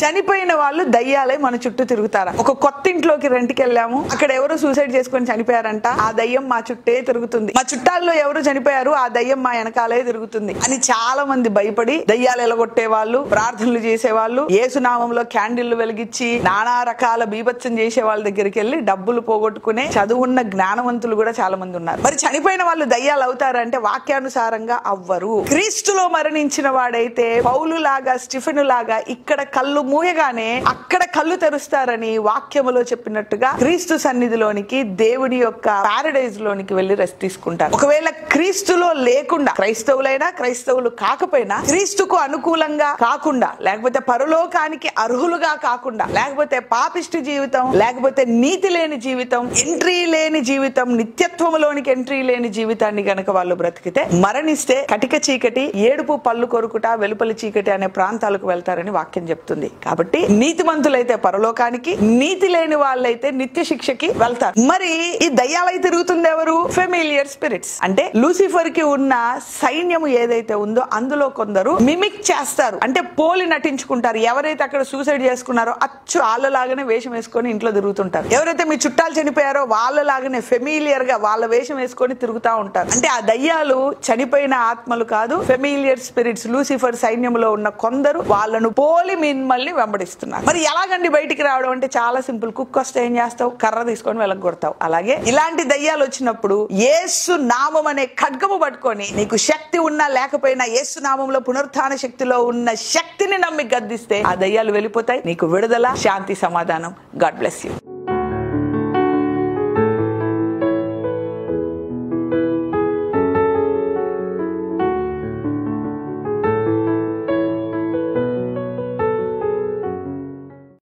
చనిపోయిన వాళ్ళు దయ్యాలే మన చుట్టూ తిరుగుతారా? ఒక కొత్త ఇంట్లోకి రెంట్కి వెళ్ళాము, అక్కడ ఎవరు సూసైడ్ చేసుకొని చనిపోయారంట, ఆ దయ్యం మా చుట్టే తిరుగుతుంది. మా చుట్టాల్లో ఎవరు చనిపోయారు, ఆ దయ్యం మా వెనకాలే తిరుగుతుంది అని చాలా మంది భయపడి దయ్యాలు ఎలగొట్టే వాళ్ళు, ప్రార్థనలు చేసేవాళ్ళు, యేసునామంలో క్యాండిల్లు వెలిగించి నానా రకాల బీభత్సం చేసే వాళ్ళ దగ్గరికి వెళ్ళి డబ్బులు పోగొట్టుకునే చదువున్న జ్ఞానవంతులు కూడా చాలా మంది ఉన్నారు. మరి చనిపోయిన వాళ్ళు దయ్యాలు అవుతారంటే వాక్యానుసారంగా అవ్వరు. క్రీస్తులో మరణించిన వాడైతే పౌలు లాగా, స్టిఫెను లాగా ఇక్కడ కళ్ళు మూయగానే అక్కడ కళ్ళు తెరుస్తారని వాక్యములో చెప్పినట్టుగా క్రీస్తు సన్నిధిలోనికి, దేవుని యొక్క పారడైజ్ లోనికి వెళ్లి రెస్ట్ తీసుకుంటారు. ఒకవేళ క్రీస్తులో లేకుండా, క్రైస్తవులైనా క్రైస్తవులు కాకపోయినా, క్రీస్తుకు అనుకూలంగా కాకుండా, లేకపోతే పరలోకానికి అర్హులుగా కాకుండా, లేకపోతే పాపిష్టి జీవితం, లేకపోతే నీతి లేని జీవితం, ఎంట్రీ లేని జీవితం, నిత్యత్వములోనికి ఎంట్రీ లేని జీవితాన్ని గనక వాళ్ళు బ్రతికితే మరణిస్తే కటిక చీకటి, ఏడుపు, పళ్ళు కొరుకుట, వెలుపలి చీకటి అనే ప్రాంతాలకు వెళ్తారని వాక్యం చెప్తుంది. కాబట్టి నీతిమంతులైతే పరలోకానికి, నీతి లేని వాళ్ళైతే నిత్య శిక్షకి వెళ్తారు. మరి ఈ దయ్యాలై తిరుగుతుంది ఎవరు? Familiar spirits. అంటే లూసిఫర్ కి ఉన్న సైన్యము ఏదైతే ఉందో అందులో కొందరు మిమిక్ చేస్తారు, అంటే పోలి నటించుకుంటారు. ఎవరైతే అక్కడ సూసైడ్ చేసుకున్నారో అచ్చు వాళ్ళలాగానే వేషం వేసుకొని ఇంట్లో తిరుగుతుంటారు. ఎవరైతే మీ చుట్టాలు చనిపోయారో వాళ్ళలాగానే ఫెమిలియర్ గా వాళ్ళ వేషం వేసుకొని తిరుగుతా ఉంటారు. అంటే ఆ దయ్యాలు చనిపోయిన ఆత్మలు కాదు, ఫెమిలియర్ స్పిరిట్స్. లూసిఫర్ సైన్యంలో ఉన్న కొందరు వాళ్ళను పోలి మిమ్మల్ని వెంబడిస్తున్నారు. మరి ఎలాగండి బయటికి రావడం అంటే చాలా సింపుల్. కుక్క వస్తే ఏం చేస్తావు? కర్ర తీసుకొని వెళ్ళగొడతావు. అలాగే ఇలాంటి దయ్యాలు వచ్చినప్పుడు యేసు నామం అనే ఖడ్గము పట్టుకొని, నీకు శక్తి ఉన్నా లేకపోయినా యేసు నామంలో పునరుత్థాన శక్తిలో ఉన్న శక్తిని నమ్మి గద్దిస్తే ఆ దయ్యాలు వెళ్ళిపోతాయి. నీకు విడుదల, శాంతి, సమాధానం. God bless you.